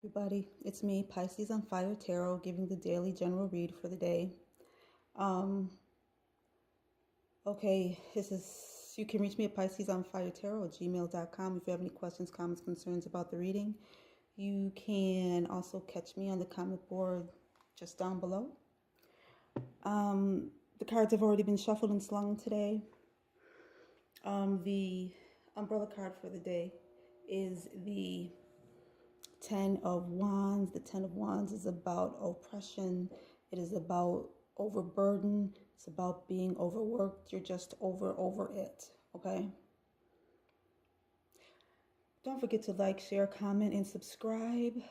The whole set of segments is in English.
Everybody, it's me, Pisces on Fire Tarot, giving the daily general read for the day. Um, okay, you can reach me at PiscesOnFireTarot@gmail.com if you have any questions, comments, concerns about the reading. You can also catch me on the comment board just down below. The cards have already been shuffled and slung today. The umbrella card for the day is the Ten of Wands. The Ten of Wands is about oppression. It is about overburden. It's about being overworked. You're just over it, okay? Don't forget to like, share, comment, and subscribe.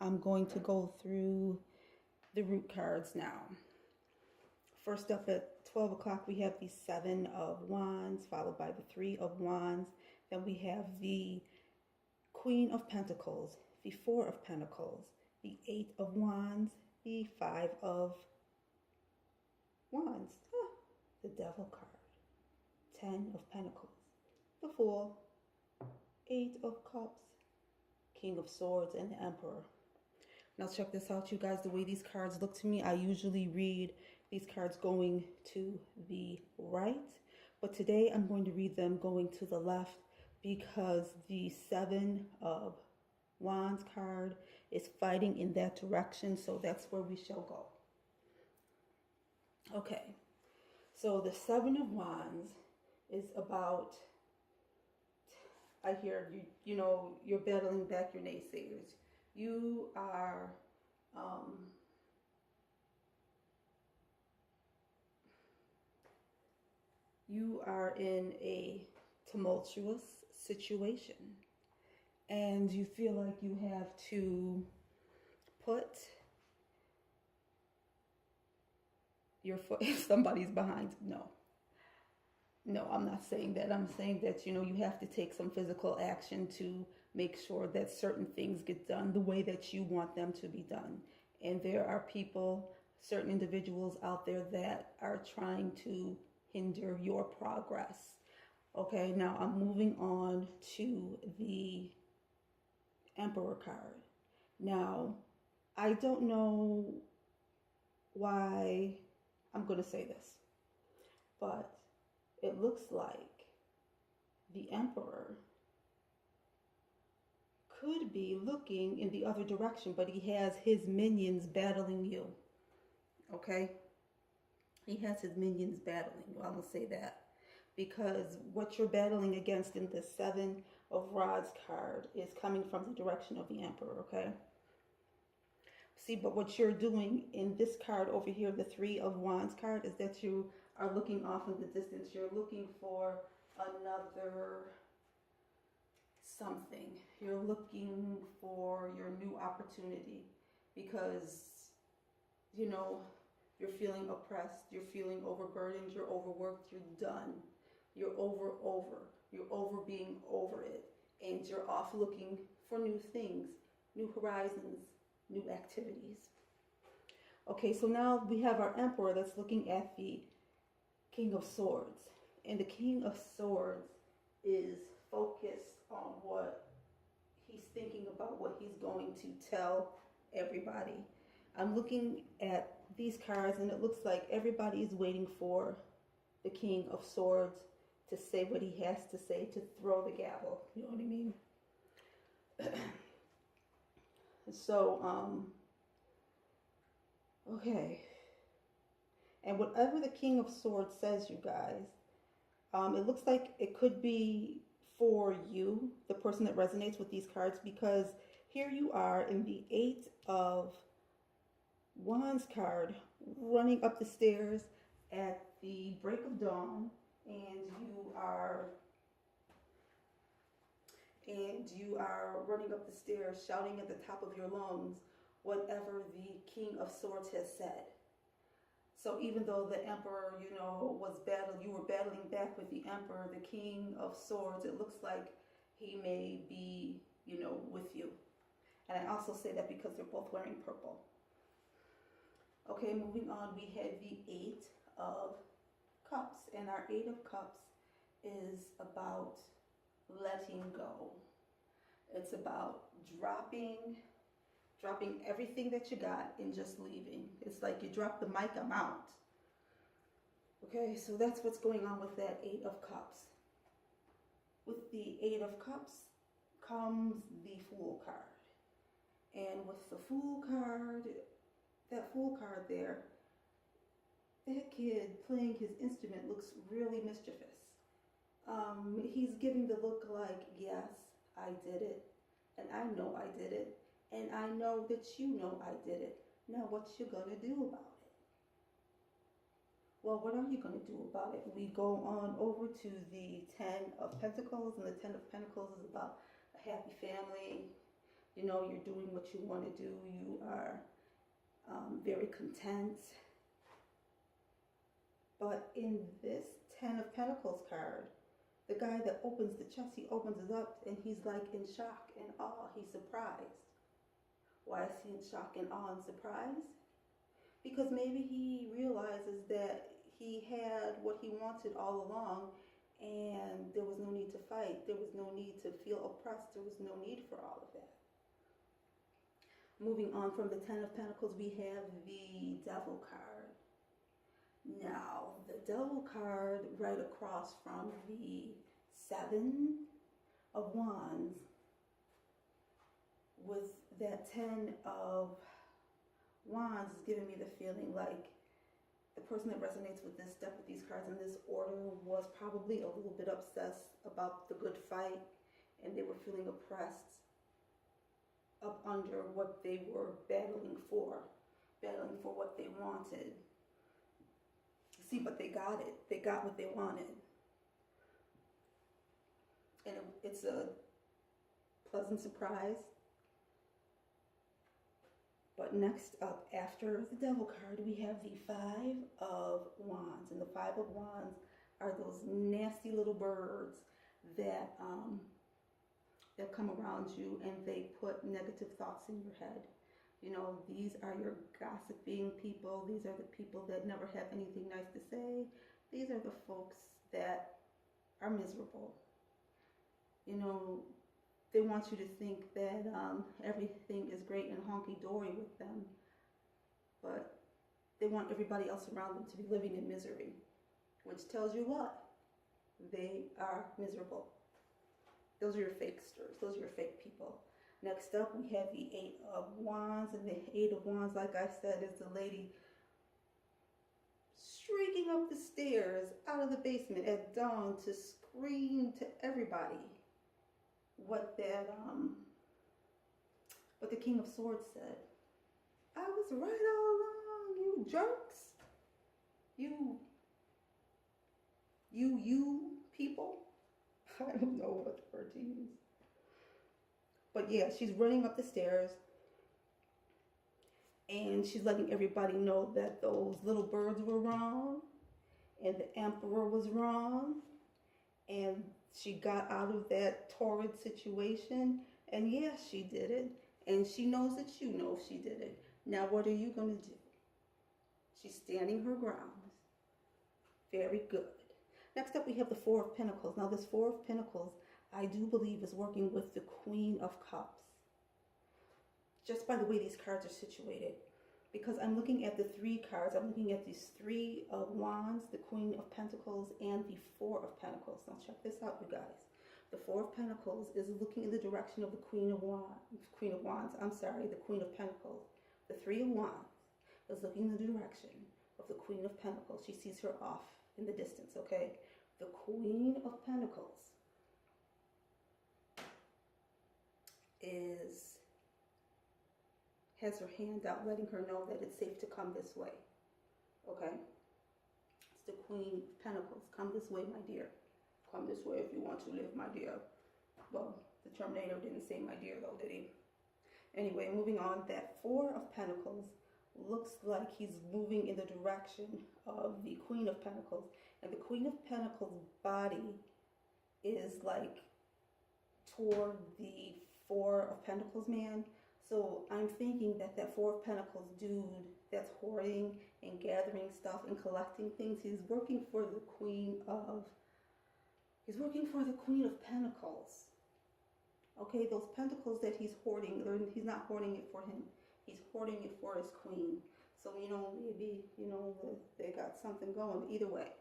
I'm going to go through the root cards now. First up at 12 o'clock, we have the Seven of Wands, followed by the Three of Wands. Then we have the Queen of Pentacles, the Four of Pentacles, the Eight of Wands, the Five of Wands, the Devil card, 10 of Pentacles, the Fool, Eight of Cups, King of Swords, and the Emperor. Now check this out, you guys. The way these cards look to me, I usually read these cards going to the right, but today I'm going to read them going to the left because the Seven of Wands card is fighting in that direction, so that's where we shall go. Okay, so the Seven of Wands is about, I hear you know, you're battling back your naysayers. You are in a tumultuous situation and you feel like you have to put your foot if somebody's behind. No, I'm not saying that. I'm saying that, you know, you have to take some physical action to make sure that certain things get done the way that you want them to be done. And there are people, certain individuals out there that are trying to hinder your progress. Okay, now I'm moving on to the Emperor card. Now, I don't know why I'm going to say this, but it looks like the Emperor could be looking in the other direction, but he has his minions battling you. Okay? He has his minions battling you. I'm going to say that. Because what you're battling against in the Seven of Rods card is coming from the direction of the Emperor, okay? See, but what you're doing in this card over here, the Three of Wands card, is that you are looking off in the distance. You're looking for another something. You're looking for your new opportunity because, you know, you're feeling oppressed, you're feeling overburdened, you're overworked, you're done. You're over being over it. And you're off looking for new things, new horizons, new activities. Okay, so now we have our Emperor that's looking at the King of Swords. And the King of Swords is focused on what he's thinking about, what he's going to tell everybody. I'm looking at these cards and it looks like everybody is waiting for the King of Swords to say what he has to say, to throw the gavel. You know what I mean? So, okay. And whatever the King of Swords says, you guys, it looks like it could be for you, the person that resonates with these cards, because here you are in the Eight of Wands card, running up the stairs at the break of dawn, and you are running up the stairs shouting at the top of your lungs whatever the King of Swords has said. So even though the Emperor, you know, you were battling back with the Emperor, the King of Swords, it looks like he may be, you know, with you. And I also say that because they're both wearing purple. Okay, moving on, we have the Eight of Cups, and our Eight of Cups is about letting go. It's about dropping dropping everything that you got and just leaving. It's like you drop the mic, I'm out. Okay, so that's what's going on with that Eight of Cups. With the Eight of Cups comes the Fool card. And with the Fool card, that Fool card there, that kid playing his instrument looks really mischievous. He's giving the look like, yes, I did it, and I know I did it, and I know that you know I did it. Now what you gonna do about it? Well, what are you gonna do about it? We go on over to the Ten of Pentacles, and the Ten of Pentacles is about a happy family. You know, you're doing what you want to do. You are very content. But in this Ten of Pentacles card, the guy that opens the chest, he opens it up and he's like in shock and awe. He's surprised. Why is he in shock and awe and surprise? Because maybe he realizes that he had what he wanted all along and there was no need to fight. There was no need to feel oppressed. There was no need for all of that. Moving on from the Ten of Pentacles, we have the Devil card. Now, the Devil card right across from the Seven of Wands with that Ten of Wands is giving me the feeling like the person that resonates with this deck, with these cards in this order, was probably a little bit obsessed about the good fight, and they were feeling oppressed up under what they were battling for what they wanted. See, but they got it. They got what they wanted. And it's a pleasant surprise. But next up, after the Devil card, we have the Five of Wands. And the Five of Wands are those nasty little birds that that come around you and they put negative thoughts in your head. You know, these are your gossiping people. These are the people that never have anything nice to say. These are the folks that are miserable. You know, they want you to think that everything is great and honky-dory with them. But they want everybody else around them to be living in misery. Which tells you what? They are miserable. Those are your fakesters. Those are your fake people. Next up, we have the Eight of Wands. And the Eight of Wands, like I said, is the lady streaking up the stairs out of the basement at dawn to scream to everybody what the King of Swords said. I was right all along, you jerks. You people. I don't know what word to use. But yeah, she's running up the stairs and she's letting everybody know that those little birds were wrong and the emperor was wrong and she got out of that torrid situation, and yes, she did it, and she knows that you know she did it. Now what are you going to do? She's standing her ground. Very good. Next up, we have the Four of Pentacles. Now, this Four of Pentacles, I do believe, is working with the Queen of Cups. Just by the way these cards are situated. Because I'm looking at the three cards. I'm looking at these Three of Wands, the Queen of Pentacles, and the Four of Pentacles. Now, check this out, you guys. The Four of Pentacles is looking in the direction of the Queen of Wands. The Queen of Pentacles. The Three of Wands is looking in the direction of the Queen of Pentacles. She sees her off in the distance, okay? The Queen of Pentacles has her hand out, letting her know that it's safe to come this way, okay? It's the Queen of Pentacles. Come this way, my dear. Come this way if you want to live, my dear. Well, the Terminator didn't say my dear, though, did he? Anyway, moving on, that Four of Pentacles looks like he's moving in the direction of the Queen of Pentacles. And the Queen of Pentacles' body is like toward the Four of Pentacles man. So I'm thinking that that Four of Pentacles dude that's hoarding and gathering stuff and collecting things, he's working for the Queen of Pentacles. Okay, those pentacles that he's hoarding, he's not hoarding it for him. He's hoarding it for his queen. So, maybe, they got something going. Either way,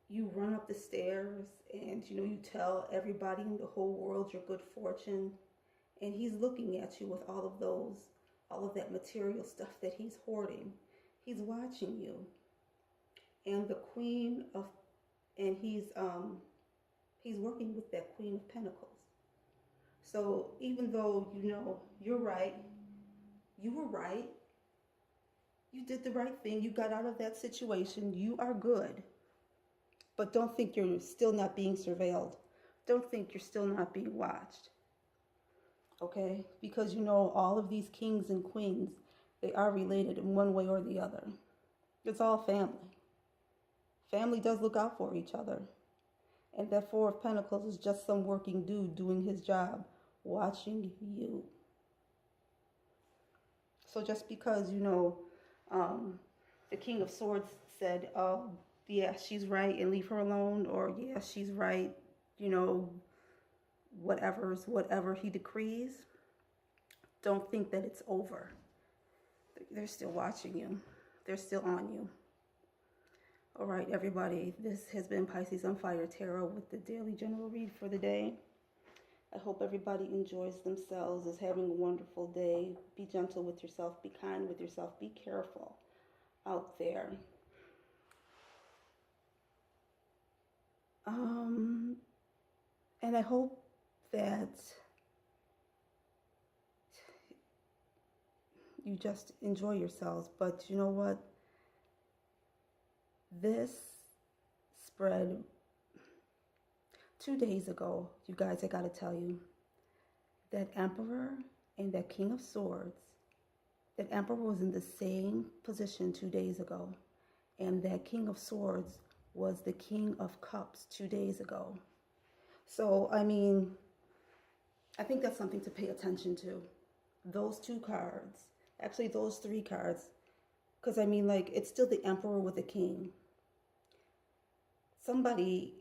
you run up the stairs and, you tell everybody in the whole world your good fortune. And he's looking at you with all of that material stuff that he's hoarding. He's watching you. And he's working with that Queen of Pentacles. So even though you're right, you were right, you did the right thing, you got out of that situation, you are good. But don't think you're still not being surveilled. Don't think you're still not being watched. Okay? Because all of these kings and queens, they are related in one way or the other. It's all family. Family does look out for each other. And that Four of Pentacles is just some working dude doing his job, watching you. So just because, the King of Swords said, oh, yeah, she's right and leave her alone, or yeah, she's right, whatever he decrees, don't think that it's over. They're still watching you. They're still on you. All right, everybody, this has been Pisces on Fire Tarot with the daily general read for the day. I hope everybody enjoys themselves, is having a wonderful day. Be gentle with yourself. Be kind with yourself. Be careful out there. And I hope that you just enjoy yourselves. But you know what? This spread 2 days ago, you guys, I gotta tell you, that Emperor and that King of Swords, that Emperor was in the same position 2 days ago, and that King of Swords was the King of Cups 2 days ago. So, I think that's something to pay attention to. Those 2 cards, actually those 3 cards, because it's still the Emperor with the King. Somebody